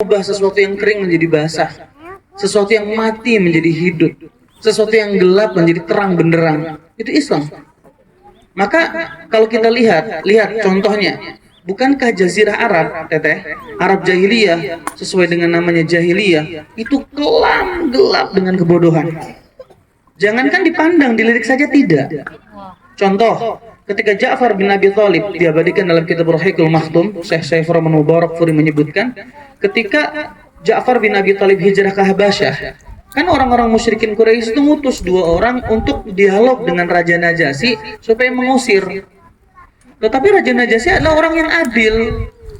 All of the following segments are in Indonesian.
ubah sesuatu yang kering menjadi basah, sesuatu yang mati menjadi hidup, sesuatu yang gelap menjadi terang benderang. Itu Islam. Maka kalau kita lihat contohnya, bukankah Jazirah Arab, teteh, Arab jahiliyah, sesuai dengan namanya jahiliyah, itu kelam gelap dengan kebodohan. Jangankan dipandang, dilirik saja tidak. Contoh, ketika Ja'far bin Abi Thalib diabadikan dalam kitab Ruhiqul Makhtum, Syekh Saifur Mubarak Furi menyebutkan, ketika Ja'far bin Abi Thalib hijrah ke Habasyah, kan orang-orang musyrikin Quraisy itu ngutus 2 orang untuk dialog dengan Raja Najasyi supaya mengusir. Tetapi Raja Najasyi adalah orang yang adil.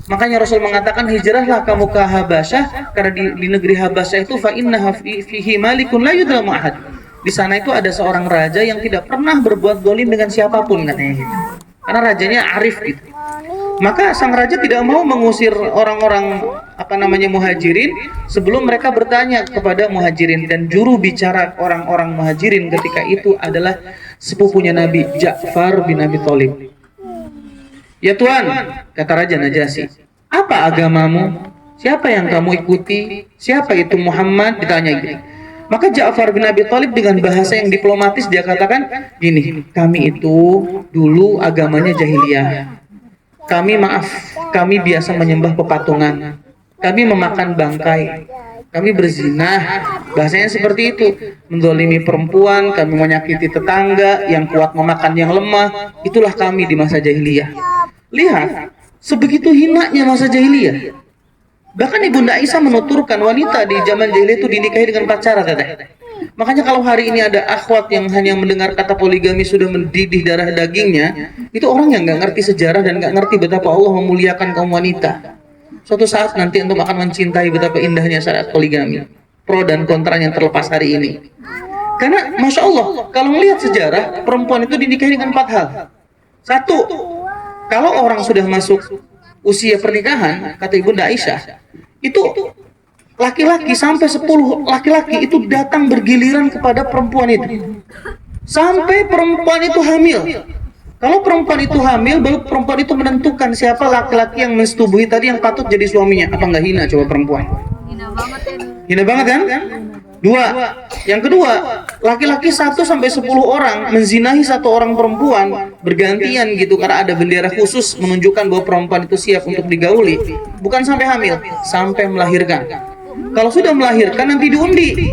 Makanya Rasul mengatakan, hijrahlah kamu ke Habasyah, karena di negeri Habasyah itu fa innaha fihi malikun la yudlamu ahad. Di sana itu ada seorang raja yang tidak pernah berbuat zalim dengan siapapun, katanya gitu. Karena rajanya arif gitu. Maka sang raja tidak mau mengusir orang-orang muhajirin sebelum mereka bertanya kepada muhajirin, dan juru bicara orang-orang muhajirin ketika itu adalah sepupunya Nabi, Ja'far bin Abi Thalib. Ya Tuan, kata Raja Najasyi, apa agamamu? Siapa yang kamu ikuti? Siapa itu Muhammad? Ditanya gitu. Maka Ja'far bin Abi Thalib dengan bahasa yang diplomatis dia katakan gini, kami itu dulu agamanya jahiliyah. Kami biasa menyembah pepatungan. Kami memakan bangkai. Kami berzinah. Bahasanya seperti itu. Menzalimi perempuan, kami menyakiti tetangga, yang kuat memakan yang lemah. Itulah kami di masa jahiliyah. Lihat, sebegitu hinanya masa jahiliyah. Bahkan Ibunda Aisyah menuturkan wanita di zaman jahiliyah itu dinikahi dengan pacaran, teteh. Makanya kalau hari ini ada akhwat yang hanya mendengar kata poligami sudah mendidih darah dagingnya, itu orang yang nggak ngerti sejarah dan nggak ngerti betapa Allah memuliakan kaum wanita. Suatu saat nanti antum akan mencintai betapa indahnya syariat poligami. Pro dan kontra yang terlepas hari ini. Karena Masya Allah, kalau melihat sejarah, perempuan itu dinikahi dengan 4 hal. 1, kalau orang sudah masuk usia pernikahan, kata Ibunda Aisyah, itu laki-laki sampai 10 laki-laki itu datang bergiliran kepada perempuan itu sampai perempuan itu hamil. Kalau perempuan itu hamil, baru perempuan itu menentukan siapa laki-laki yang mensetubuhi tadi yang patut jadi suaminya. Apa nggak hina coba perempuan? Hina banget kan? 2, yang kedua, laki-laki 1 sampai 10 orang menzinahi 1 orang perempuan bergantian gitu, karena ada bendera khusus menunjukkan bahwa perempuan itu siap untuk digauli. Bukan sampai hamil, sampai melahirkan. Kalau sudah melahirkan nanti diundi,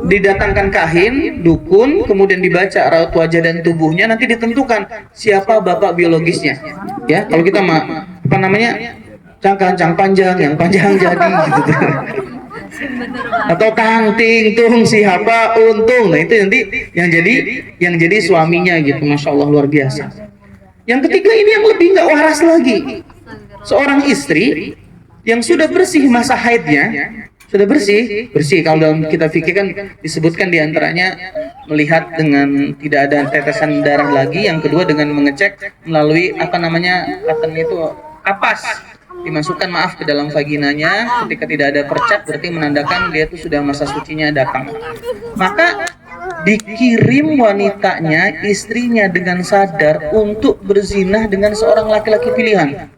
didatangkan kahin, dukun, kemudian dibaca raut wajah dan tubuhnya, nanti ditentukan siapa bapak biologisnya. Ya, kalau kita cangkang panjang, yang panjang jadi gitu. Atau tangting tung siapa untung, nah itu nanti yang jadi suaminya gitu. Masya Allah, luar biasa. Yang ketiga ini yang lebih nggak waras lagi, seorang istri yang sudah bersih masa haidnya, sudah bersih. Kalau dalam kitab fikih kan disebutkan diantaranya melihat dengan tidak ada tetesan darah lagi, yang kedua dengan mengecek melalui kapas, dimasukkan ke dalam vaginanya. Ketika tidak ada percat berarti menandakan dia itu sudah masa sucinya datang. Maka dikirim wanitanya, istrinya dengan sadar untuk berzinah dengan seorang laki-laki pilihan.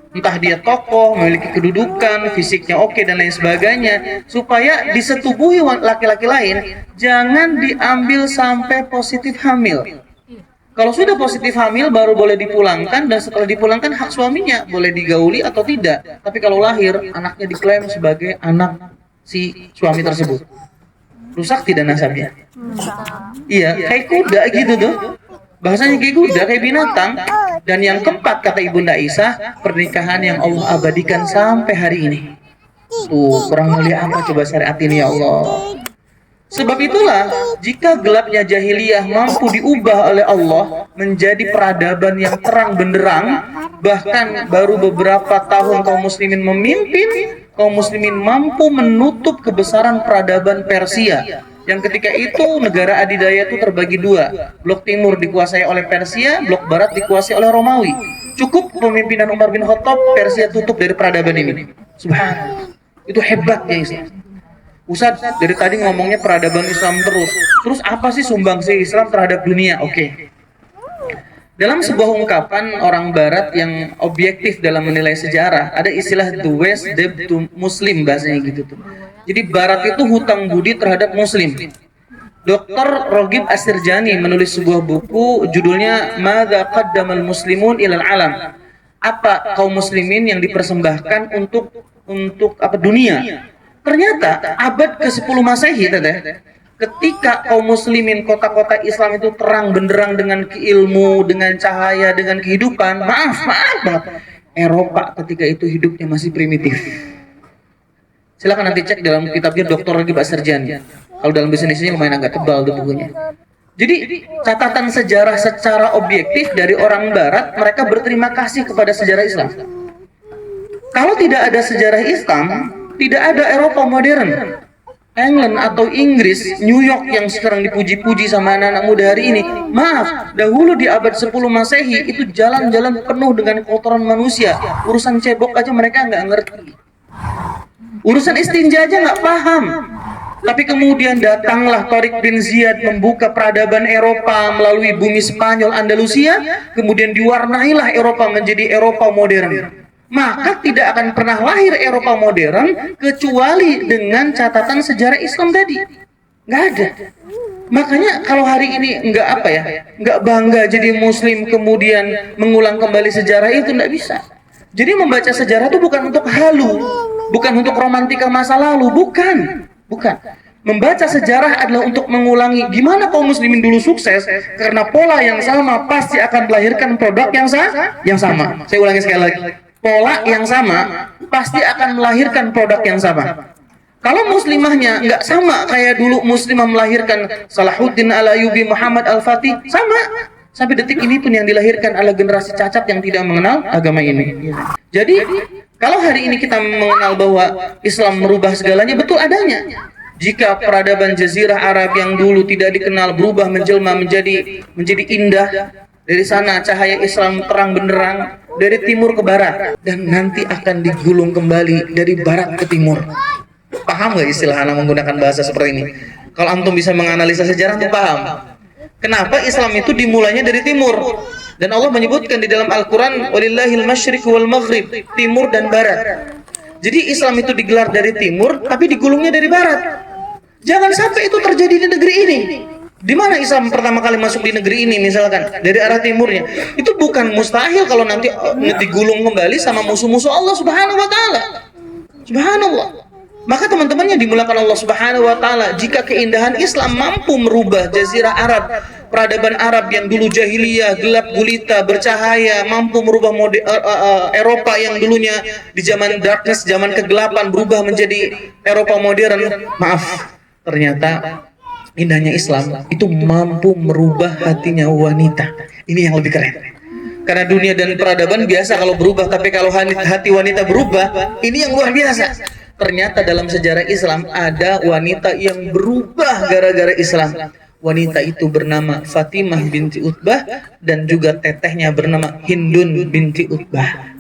Entah dia tokoh, memiliki kedudukan, fisiknya oke dan lain sebagainya, supaya disetubuhi laki-laki lain, jangan diambil sampai positif hamil. Kalau sudah positif hamil baru boleh dipulangkan, dan setelah dipulangkan hak suaminya boleh digauli atau tidak. Tapi kalau lahir, anaknya diklaim sebagai anak si suami tersebut. Rusak tidak nasabnya? Iya, kayak kuda gitu tuh. Bahasanya kayak kuda, kayak binatang. Dan yang keempat, kata Ibunda Aisyah, pernikahan yang Allah abadikan sampai hari ini. Tuh, kurang mulia apa coba syariat ini, ya Allah. Sebab itulah, jika gelapnya jahiliyah mampu diubah oleh Allah menjadi peradaban yang terang benderang, bahkan baru beberapa tahun kaum muslimin memimpin, kaum muslimin mampu menutup kebesaran peradaban Persia. Yang ketika itu negara adidaya itu terbagi 2. Blok timur dikuasai oleh Persia, blok barat dikuasai oleh Romawi. Cukup pemimpinan Umar bin Khattab, Persia tutup dari peradaban ini. Subhanallah. Itu hebatnya Islam. Ustaz, dari tadi ngomongnya peradaban Islam terus. Terus apa sih sumbangsi Islam terhadap dunia? Oke. Dalam sebuah ungkapan orang Barat yang objektif dalam menilai sejarah, ada istilah the West debt to Muslim, bahasanya gitu tuh. Jadi Barat itu hutang budi terhadap Muslim. Dr. Rogib Asirjani menulis sebuah buku judulnya Madza Qaddamal Muslimun ilal Alam. Apa kaum muslimin yang dipersembahkan untuk dunia. Ternyata abad ke-10 Masehi, teteh, ketika kaum muslimin kota-kota Islam itu terang benderang dengan ilmu, dengan cahaya, dengan kehidupan, maaf banget, Eropa ketika itu hidupnya masih primitif. Silakan nanti cek dalam kitabnya Dr. Ragib Asirjani. Kalau dalam bisnisnya lumayan agak tebal tuh bukunya. Jadi catatan sejarah secara objektif dari orang Barat, mereka berterima kasih kepada sejarah Islam. Kalau tidak ada sejarah Islam, tidak ada Eropa modern. England atau Inggris, New York yang sekarang dipuji-puji sama anak-anak muda hari ini. Maaf, dahulu di abad 10 Masehi itu jalan-jalan penuh dengan kotoran manusia. Urusan cebok aja mereka nggak ngerti. Urusan istinja aja nggak paham. Tapi kemudian datanglah Tariq bin Ziyad membuka peradaban Eropa melalui bumi Spanyol, Andalusia. Kemudian diwarnailah Eropa menjadi Eropa modern. Maka tidak akan pernah lahir Eropa modern kecuali dengan catatan sejarah Islam tadi. Nggak ada. Makanya kalau hari ini nggak bangga jadi Muslim kemudian mengulang kembali sejarah itu, nggak bisa. Jadi membaca sejarah itu bukan untuk halu, bukan untuk romantika masa lalu, bukan. Membaca sejarah adalah untuk mengulangi gimana kaum muslimin dulu sukses, karena pola yang sama pasti akan melahirkan produk yang sama. Saya ulangi sekali lagi. Pola yang sama pasti akan melahirkan produk yang sama. Kalau muslimahnya nggak sama kayak dulu muslimah melahirkan Salahuddin Al-Ayyubi, Muhammad Al-Fatih, sama. Sampai detik ini pun yang dilahirkan adalah generasi cacat yang tidak mengenal agama ini. Jadi, kalau hari ini kita mengenal bahwa Islam merubah segalanya, betul adanya. Jika peradaban Jazirah Arab yang dulu tidak dikenal berubah menjelma menjadi indah, dari sana cahaya Islam terang benderang dari timur ke barat, dan nanti akan digulung kembali dari barat ke timur. Paham nggak istilah anak menggunakan bahasa seperti ini? Kalau antum bisa menganalisa sejarah, antum paham kenapa Islam itu dimulainya dari timur. Dan Allah menyebutkan di dalam Al-Quran, walillahil masyriq wal maghrib, timur dan barat. Jadi Islam itu digelar dari timur, tapi digulungnya dari barat. Jangan sampai itu terjadi di negeri ini. Di mana Islam pertama kali masuk di negeri ini, misalkan dari arah timurnya, itu bukan mustahil kalau nanti digulung kembali sama musuh-musuh Allah Subhanahu wa taala. Subhanallah. Maka teman-temannya dimulakan Allah Subhanahu wa taala, jika keindahan Islam mampu merubah jazirah Arab, peradaban Arab yang dulu jahiliyah, gelap gulita, bercahaya, mampu merubah Eropa yang dulunya di zaman darkness, zaman kegelapan, berubah menjadi Eropa modern. Maaf, ternyata indahnya Islam itu mampu merubah hatinya wanita. Ini yang lebih keren. Karena dunia dan peradaban biasa kalau berubah, tapi kalau hati wanita berubah, ini yang luar biasa. Ternyata dalam sejarah Islam ada wanita yang berubah gara-gara Islam. Wanita itu bernama Fatimah binti Utbah, dan juga tetehnya bernama Hindun binti Utbah.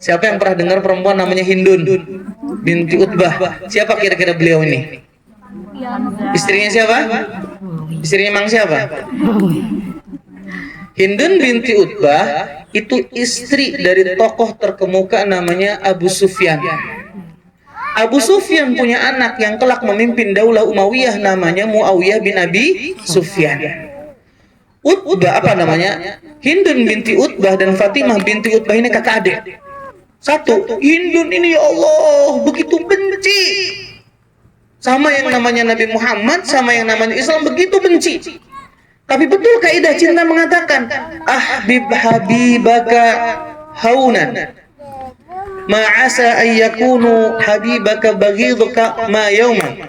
Siapa yang pernah dengar perempuan namanya Hindun binti Utbah? Siapa kira-kira beliau ini? Istrinya siapa? Istrinya Mang siapa? Hindun binti Utbah itu istri dari tokoh terkemuka namanya Abu Sufyan. Abu Sufyan punya anak yang kelak memimpin daulah Umayyah namanya Muawiyah bin Abi Sufyan. Hindun binti Utbah dan Fatimah binti Utbah ini kakak adik. Satu, Hindun ini ya Allah begitu benci sama yang namanya Nabi Muhammad, sama yang namanya Islam, begitu benci. Tapi betul kaidah cinta mengatakan, ahbib habibaka haunan, ma'asa ayyakunu habibaka baghiduka ma yauman,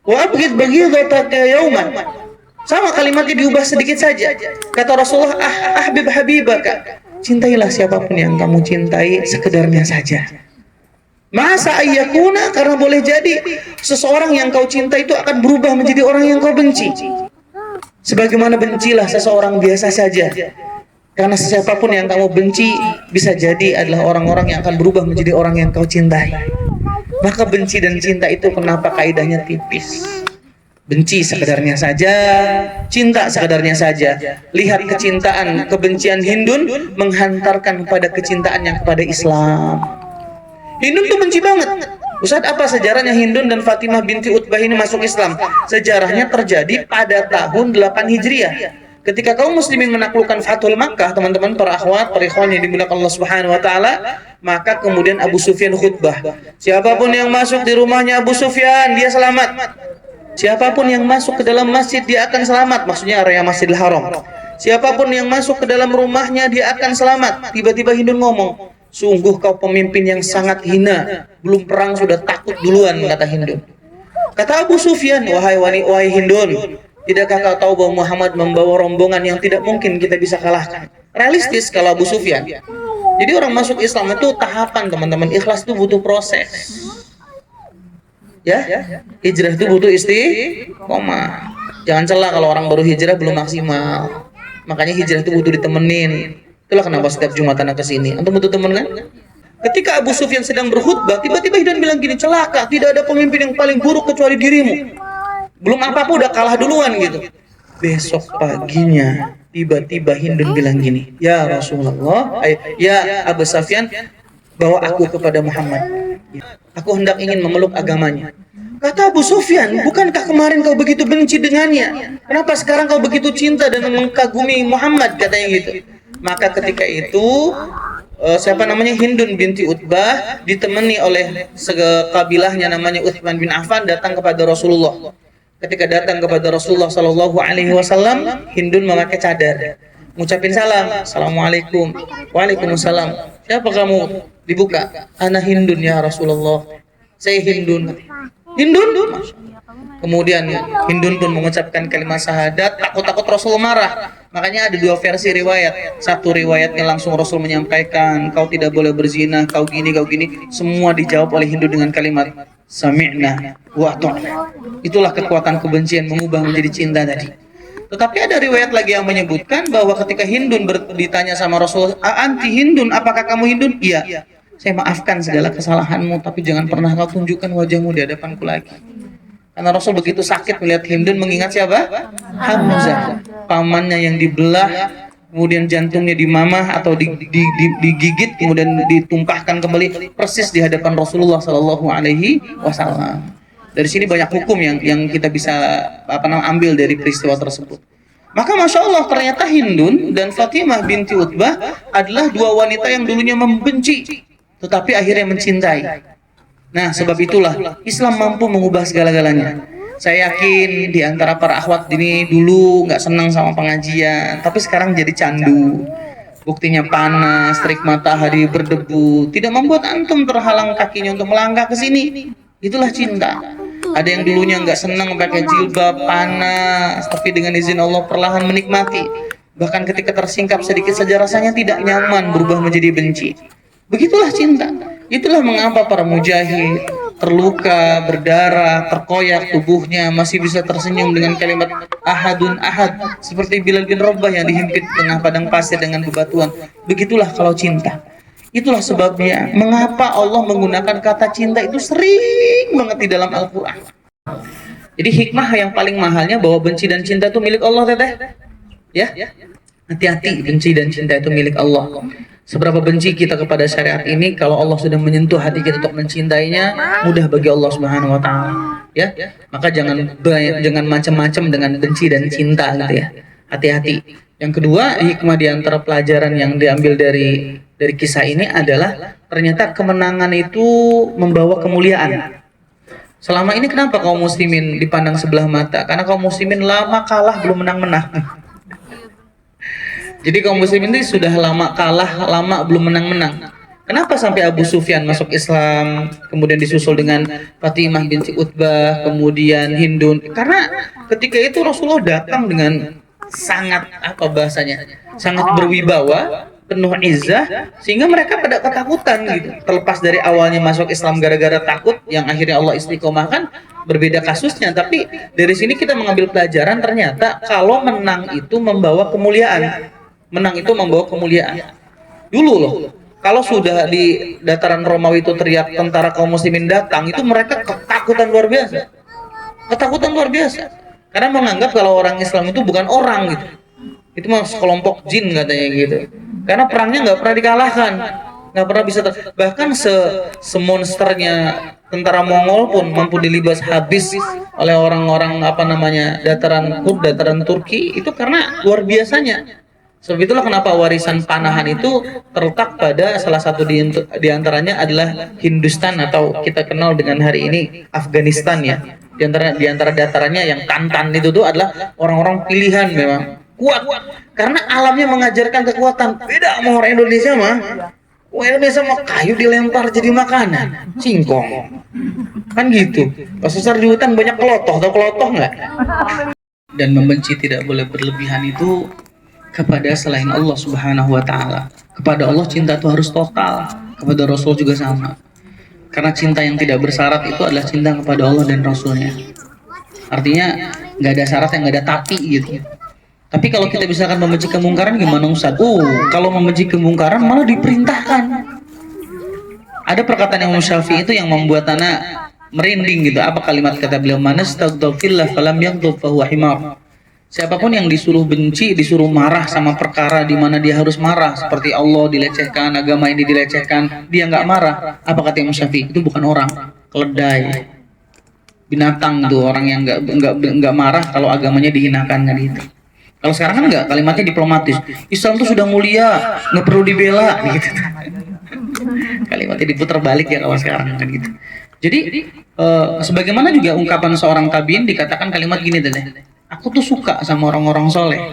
wa abghid baghidaka yauman. Sama kalimatnya diubah sedikit saja. Kata Rasulullah, ahbib habibaka, cintailah siapapun yang kamu cintai sekedarnya saja. Masa ayyakuna, karena boleh jadi seseorang yang kau cinta itu akan berubah menjadi orang yang kau benci. Sebagaimana bencilah seseorang biasa saja. Karena siapapun yang kamu benci bisa jadi adalah orang-orang yang akan berubah menjadi orang yang kau cintai. Maka benci dan cinta itu kenapa kaidahnya tipis? Benci sekadarnya saja, cinta sekadarnya saja. Lihat kecintaan, kebencian Hindun menghantarkan pada kecintaan yang kepada Islam. Hindun tuh benci banget. Ustaz, apa sejarahnya Hindun dan Fatimah binti Utbah ini masuk Islam? Sejarahnya terjadi pada tahun 8 Hijriah. Ketika kaum muslimin menaklukkan Fathul Makkah, teman-teman, para akhwat, para ikhwan yang dimuliakan Allah Subhanahu wa taala, maka kemudian Abu Sufyan khutbah. Siapapun yang masuk di rumahnya Abu Sufyan, dia selamat. Siapapun yang masuk ke dalam masjid, dia akan selamat. Maksudnya area Masjidil Haram. Siapapun yang masuk ke dalam rumahnya, dia akan selamat. Tiba-tiba Hindun ngomong, sungguh kau pemimpin yang sangat hina. Belum perang sudah takut duluan, kata Hindun. Kata Abu Sufyan, wahai Hindun, tidakkah kau tahu bahwa Muhammad membawa rombongan yang tidak mungkin kita bisa kalahkan? Realistis kalau Abu Sufyan. Jadi orang masuk Islam itu tahapan, teman-teman. Ikhlas itu butuh proses. Ya, hijrah itu butuh istiqomah. Jangan celah kalau orang baru hijrah belum maksimal. Makanya hijrah itu butuh ditemenin. Itulah kenapa setiap Jumatan ke sini. Antum butuh temen kan? Ketika Abu Sufyan sedang berkhutbah, tiba-tiba Hindun bilang gini, celaka, tidak ada pemimpin yang paling buruk kecuali dirimu. Belum apa-apa udah kalah duluan gitu. Besok paginya tiba-tiba Hindun bilang gini, ya Rasulullah, ya Abu Sufyan, bawa aku kepada Muhammad. Aku hendak ingin memeluk agamanya. Kata Abu Sufyan, bukankah kemarin kau begitu benci dengannya? Kenapa sekarang kau begitu cinta dan mengagumi Muhammad? Katanya gitu. Maka ketika itu Hindun binti Utbah ditemani oleh sekabilahnya namanya Utsman bin Affan datang kepada Rasulullah. Ketika datang kepada Rasulullah Shallallahu Alaihi Wasallam, Hindun memakai cadar, ngucapin salam, assalamualaikum, waalaikumsalam. Siapa kamu? Dibuka, ana Hindun ya Rasulullah. Saya Hindun. Hindun? Kemudian Hindun pun mengucapkan kalimat syahadat. Takut-takut Rasul marah. Makanya ada dua versi riwayat. Satu riwayatnya langsung Rasul menyampaikan, kau tidak boleh berzina, kau gini, kau gini. Semua dijawab oleh Hindun dengan kalimat sami'na wa ata'na. Itulah kekuatan kebencian mengubah menjadi cinta tadi. Tetapi ada riwayat lagi yang menyebutkan bahwa ketika Hindun ditanya sama Rasul, anti Hindun, apakah kamu Hindun? Iya. Saya maafkan segala kesalahanmu, tapi jangan pernah kau tunjukkan wajahmu di hadapanku lagi. Karena Rasul begitu sakit melihat Hindun mengingat siapa? Hamzah, pamannya yang dibelah, kemudian jantungnya dimamah atau digigit, kemudian ditumpahkan kembali persis di hadapan Rasulullah Shallallahu Alaihi Wasallam. Dari sini banyak hukum yang kita bisa ambil dari peristiwa tersebut. Maka Masya Allah, ternyata Hindun dan Fatimah binti Utbah adalah dua wanita yang dulunya membenci, tetapi akhirnya mencintai. Nah, sebab itulah Islam mampu mengubah segala-galanya. Saya yakin di antara para akhwat ini dulu nggak senang sama pengajian, tapi sekarang jadi candu. Buktinya panas, terik matahari, berdebu, tidak membuat antum terhalang kakinya untuk melangkah ke sini. Itulah cinta. Ada yang dulunya nggak senang pakai jilbab, panas, tapi dengan izin Allah perlahan menikmati. Bahkan ketika tersingkap sedikit saja rasanya tidak nyaman, berubah menjadi benci. Begitulah cinta. Itulah mengapa para mujahid terluka, berdarah, terkoyak tubuhnya masih bisa tersenyum dengan kalimat ahadun ahad, seperti Bilal bin Rabah yang dihimpit tengah padang pasir dengan bebatuan. Begitulah kalau cinta. Itulah sebabnya mengapa Allah menggunakan kata cinta itu sering banget di dalam Al-Quran. Jadi hikmah yang paling mahalnya bahwa benci dan cinta itu milik Allah, teteh. Ya, hati-hati, benci dan cinta itu milik Allah. Seberapa benci kita kepada syariat ini, kalau Allah sudah menyentuh hati kita untuk mencintainya, mudah bagi Allah Subhanahu wa taala. Ya. Maka jangan macam-macam dengan benci dan cinta gitu ya. Hati-hati. Yang kedua, hikmah di antara pelajaran yang diambil dari kisah ini adalah ternyata kemenangan itu membawa kemuliaan. Selama ini kenapa kaum muslimin dipandang sebelah mata? Karena kaum muslimin lama kalah belum menang-menang. Jadi kaum muslimin ini sudah lama kalah, lama belum menang-menang. Kenapa sampai Abu Sufyan masuk Islam, kemudian disusul dengan Fatimah binti Utbah, kemudian Hindun? Karena ketika itu Rasulullah datang dengan sangat sangat berwibawa, penuh izzah, sehingga mereka pada ketakutan gitu. Terlepas dari awalnya masuk Islam gara-gara takut, yang akhirnya Allah istiqomahkan, berbeda kasusnya. Tapi dari sini kita mengambil pelajaran, ternyata kalau menang itu membawa kemuliaan. Menang itu membawa kemuliaan. Dulu loh, kalau sudah di dataran Romawi itu teriak tentara kaum muslimin datang, itu mereka ketakutan luar biasa. Ketakutan luar biasa. Karena menganggap kalau orang Islam itu bukan orang gitu. Itu mah sekelompok jin katanya gitu. Karena perangnya nggak pernah dikalahkan, nggak pernah bisa bahkan semonsternya tentara Mongol pun mampu dilibas habis oleh orang-orang apa namanya dataran dataran Turki itu karena luar biasanya. Sebab itulah kenapa warisan panahan itu terletak pada salah satu di antaranya adalah Hindustan atau kita kenal dengan hari ini Afghanistan ya. Di antara datarannya yang Tantan itu tuh adalah orang-orang pilihan memang kuat karena alamnya mengajarkan kekuatan. Beda sama orang Indonesia mah. Orang Indonesia mah kayu dilempar jadi makanan, singkong. Kan gitu. Pas besar di hutan banyak kelotoh, tahu kelotoh nggak? Dan membenci tidak boleh berlebihan itu kepada selain Allah Subhanahu wa taala. Kepada Allah cinta itu harus total, kepada Rasul juga sama. Karena cinta yang tidak bersyarat itu adalah cinta kepada Allah dan Rasulnya. Artinya nggak ada syarat yang nggak ada tapi gitu. Tapi kalau kita misalkan membenci kemungkaran gimana Ustaz? Kalau membenci kemungkaran malah diperintahkan. Ada perkataan yang Syafi'i itu yang membuat anak merinding gitu. Apa kalimat kata beliau? Manastagfirullah falam yaghdab fa huwa himar. Siapapun yang disuruh benci, disuruh marah sama perkara di mana dia harus marah, seperti Allah dilecehkan, agama ini dilecehkan, dia nggak marah. Apa kata Imam Syafi'i? Itu bukan orang, keledai, binatang tuh orang yang nggak marah kalau agamanya dihinakan kan gitu. Kalau sekarang kan nggak, kalimatnya diplomatis. Islam tuh sudah mulia, nggak perlu dibela gitu. Kalimatnya diputar balik ya kalau sekarang kan gitu. Jadi sebagaimana juga ungkapan seorang tabiin dikatakan kalimat gini tadi. Aku tuh suka sama orang-orang soleh.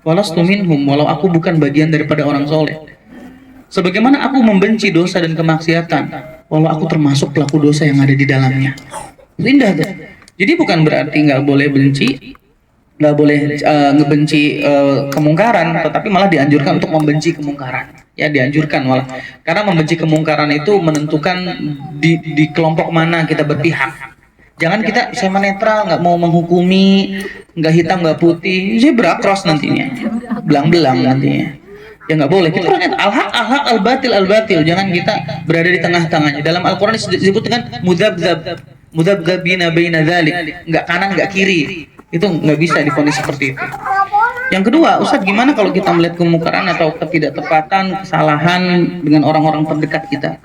Walastu minhum, walau aku bukan bagian daripada orang soleh. Sebagaimana aku membenci dosa dan kemaksiatan, walau aku termasuk pelaku dosa yang ada di dalamnya. Indah tuh. Jadi bukan berarti nggak boleh benci, nggak boleh ngebenci kemungkaran, tetapi malah dianjurkan untuk membenci kemungkaran. Ya dianjurkan malah. Karena membenci kemungkaran itu menentukan di kelompok mana kita berpihak. Jangan kita sama netral, nggak mau menghukumi, nggak hitam nggak putih, zebra cross nantinya, belang-belang nantinya. Ya nggak boleh. Kita lihat al-haq al-haq al-batil al-batil. Jangan kita berada di tengah-tengahnya. Dalam Al-Quran disebut dengan mudabdabina baina dzalik, nggak kanan nggak kiri. Itu nggak bisa divonis seperti itu. Yang kedua, Ustaz, gimana kalau kita melihat kemungkaran atau ketidaktepatan, kesalahan dengan orang-orang terdekat kita?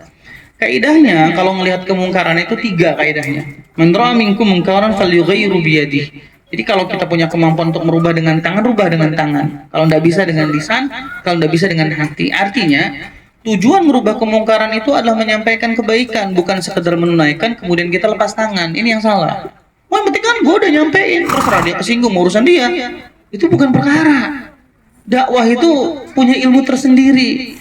Kaidahnya kalau melihat kemungkaran itu 3 kaidahnya. Man ra'a minkum munkaran falyughayyiru biyadihi. Jadi kalau kita punya kemampuan untuk merubah dengan tangan, rubah dengan tangan. Kalau tidak bisa dengan lisan, kalau tidak bisa dengan hati. Artinya tujuan merubah kemungkaran itu adalah menyampaikan kebaikan, bukan sekedar menunaikan kemudian kita lepas tangan. Ini yang salah. Wah, yang penting kan gue udah nyampein, terserah dia kesinggung urusan dia. Itu bukan perkara. Dakwah itu punya ilmu tersendiri.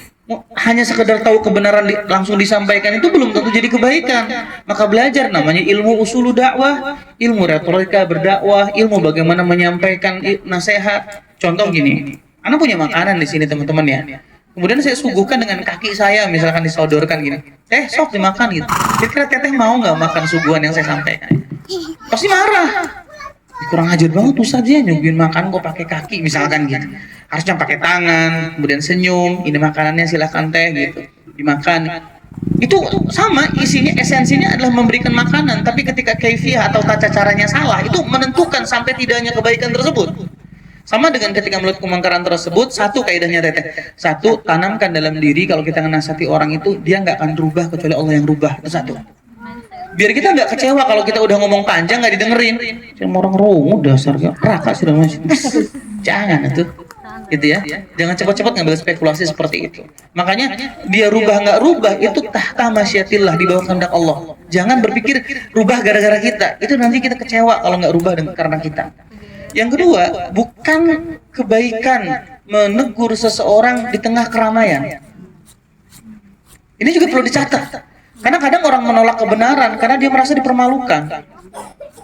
Hanya sekedar tahu kebenaran langsung disampaikan itu belum tentu jadi kebaikan. Maka belajar namanya ilmu usulu dakwah, ilmu retorika berdakwah, ilmu bagaimana menyampaikan nasihat. Contoh gini, anak punya makanan di sini teman-teman ya. Kemudian saya suguhkan dengan kaki saya, misalkan disodorkan gini, sok dimakan gitu. Kira-kira teteh mau nggak makan suguhan yang saya sampaikan? Pasti marah. Kurang ajar banget tuh saja nyuguhin makan kok pakai kaki misalkan gitu. Harusnya pakai tangan, kemudian senyum, ini makanannya silahkan teh gitu, dimakan. Itu sama isinya, esensinya adalah memberikan makanan, tapi ketika kaifiyah atau tata caranya salah, itu menentukan sampai tidaknya kebaikan tersebut. Sama dengan ketika melihat kemungkaran tersebut, satu kaidahnya teteh. Satu, tanamkan dalam diri kalau kita ngenasihati orang itu, dia nggak akan berubah kecuali Allah yang berubah. Itu satu. Biar kita nggak kecewa kalau kita udah ngomong panjang nggak didengerin. Cuma orang rungu dasarnya raka sudah masih. Jangan itu, gitu ya. Jangan cepat-cepat ngambil spekulasi seperti itu. Makanya dia rubah nggak rubah itu tahta masyiatillah, di bawah kehendak Allah. Jangan berpikir rubah gara-gara kita. Itu nanti kita kecewa kalau nggak rubah karena kita. Yang kedua, bukan kebaikan menegur seseorang di tengah keramaian. Ini juga perlu dicatat. Karena kadang orang menolak kebenaran karena dia merasa dipermalukan.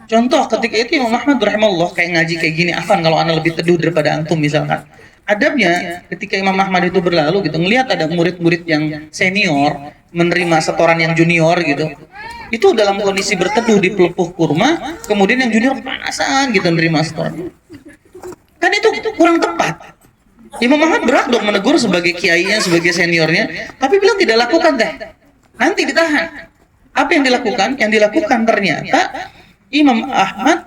Contoh ketika itu Imam Ahmad rahimahullah kayak ngaji kayak gini, afan kalau ana lebih teduh daripada antum misalkan. Adabnya ketika Imam Ahmad itu berlalu gitu, ngelihat ada murid-murid yang senior menerima setoran yang junior gitu. Itu dalam kondisi berteduh di pelupuh kurma, kemudian yang junior kepanasan gitu menerima setoran. Kan itu kurang tepat. Imam Ahmad berat dong menegur sebagai kiainya, sebagai seniornya, tapi bilang tidak lakukan teh. Nanti ditahan. Apa yang dilakukan? Yang dilakukan ternyata Imam Ahmad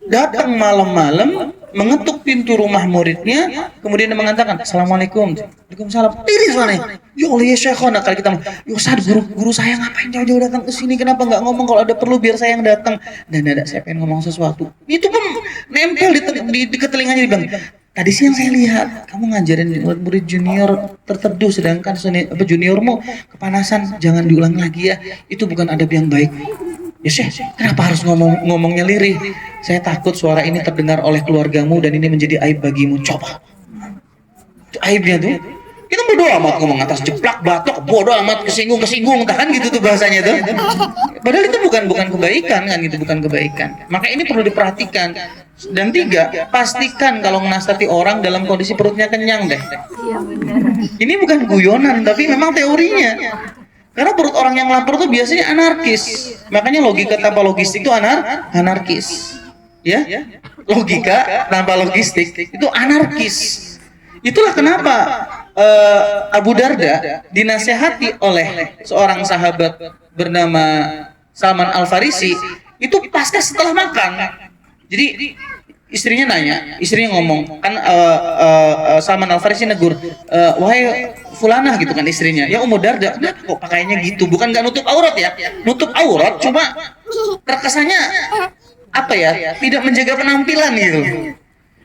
datang malam-malam mengetuk pintu rumah muridnya, kemudian dia mengatakan, Assalamualaikum. Waalaikumsalam. Diri soalnya. Ya Allah ya Syekhona, kalau kita, ya Ustaz, guru saya ngapain jauh-jauh datang ke sini? Kenapa nggak ngomong kalau ada perlu biar saya yang datang? Dan ada saya pengen ngomong sesuatu. Itu pun nempel di telinganya, dia bilang, tadi siang saya lihat kamu ngajarin murid junior terteduh, sedangkan juniormu kepanasan. Jangan diulang lagi ya. Itu bukan adab yang baik. Ya Syekh, kenapa harus ngomongnya lirih? Saya takut suara ini terdengar oleh keluargamu dan ini menjadi aib bagimu. Coba. Itu aibnya tuh. Kita bodoh amat ngomong atas jeplak, batok, bodoh amat, kesinggung, kan gitu tuh bahasanya tuh. Padahal itu bukan kebaikan kan, gitu, bukan kebaikan. Maka ini perlu diperhatikan. Dan 3, pastikan kalau menasihati orang dalam kondisi perutnya kenyang deh. Ini bukan guyonan, tapi memang teorinya. Karena perut orang yang lapar itu biasanya anarkis. Makanya logika tanpa logistik itu anarkis. Ya? Logika tanpa logistik itu anarkis. Itulah kenapa Abu Darda dinasehati oleh seorang sahabat bernama Salman Al-Farisi itu pasca setelah makan. Jadi istrinya nanya, istrinya ngomong, kan Salman Al-Farisi negur, wahai fulanah gitu kan istrinya, ya Ummu Darda, kenapa kok pakainya gitu? Bukan nggak nutup aurat ya, nutup aurat, cuma terkesannya apa ya, tidak menjaga penampilan gitu.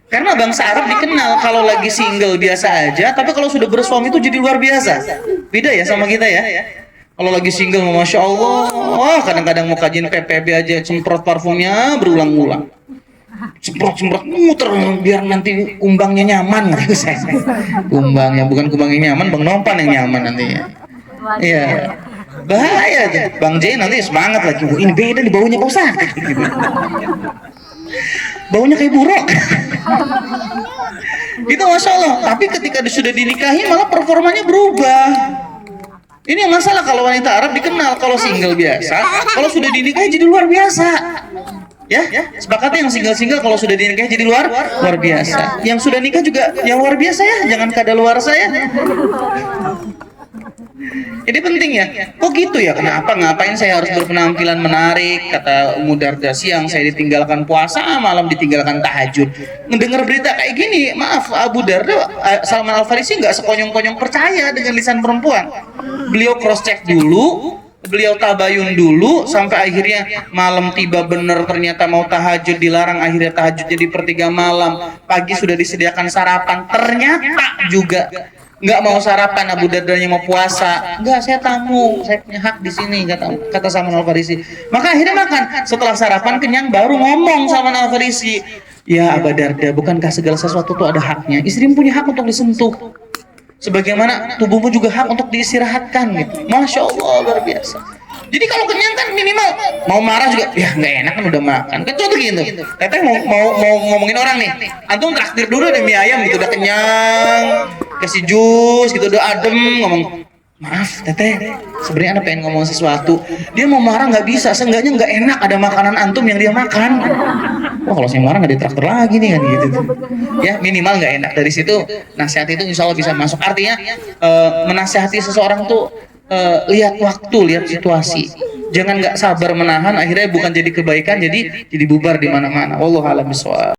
Karena bangsa Arab dikenal kalau lagi single biasa aja, tapi kalau sudah bersuami itu jadi luar biasa. Beda ya sama kita ya. Kalau lagi single, masya Allah, kadang-kadang mau kajian PPB aja semprot parfumnya berulang-ulang. Semprot muter biar nanti kumbangnya nyaman. Kumbangnya bukan kumbangnya nyaman, Bang Nopan yang nyaman nantinya. Iya, bahaya aja. Bang J nanti semangat lagi. Ini beda nih baunya Pak Ustaz. Baunya kayak buruk. Itu masya Allah. Tapi ketika sudah dinikahi malah performanya berubah. Ini yang masalah kalau wanita Arab dikenal kalau single biasa, kalau sudah dinikahi jadi luar biasa. Ya, sepakatnya yang single kalau sudah dinikahi jadi luar biasa. Yang sudah nikah juga yang luar biasa ya, jangan kadaluarsa ya. Jadi penting ya. Kok gitu ya? Kenapa? Ngapain saya harus berpenampilan menarik? Kata Ummu Darda, siang saya ditinggalkan puasa, malam ditinggalkan tahajud. Mendengar berita kayak gini, maaf Abu Darda, Salman Al-Farisi nggak sekonyong-konyong percaya dengan lisan perempuan. Beliau cross check dulu. Beliau tabayun dulu sampai akhirnya malam tiba bener, ternyata mau tahajud dilarang, akhirnya tahajudnya di 1/3 malam. Pagi sudah disediakan sarapan, ternyata juga nggak mau sarapan. Abu Dardanya mau puasa. Nggak, saya tamu, saya punya hak di sini, kata Salman Al-Farisi. Maka akhirnya makan. Setelah sarapan kenyang baru ngomong Salman Al-Farisi, ya Abu Darda, bukankah segala sesuatu itu ada haknya? Istrimu punya hak untuk disentuh, sebagaimana tubuhmu juga hak untuk diistirahatkan gitu. Masya Allah, luar biasa. Jadi kalau kenyang kan minimal, mau marah juga, ya nggak enak kan udah makan. Kan contoh gitu. Teteh mau ngomongin orang nih, antum traktir dulu deh mie ayam gitu, udah kenyang, kasih jus gitu, udah adem, ngomong, maaf teteh, sebenarnya anda pengen ngomong sesuatu. Dia mau marah nggak bisa, seenggaknya nggak enak ada makanan antum yang dia makan. Wah kalau saya marah nggak ditraktir lagi nih kan gitu. Ya minimal nggak enak. Dari situ nasihat itu insya Allah bisa masuk. Artinya menasihati seseorang tuh lihat waktu, lihat situasi. Jangan nggak sabar menahan, akhirnya bukan jadi kebaikan, jadi bubar di mana-mana. Wallahu a'lam bishawab.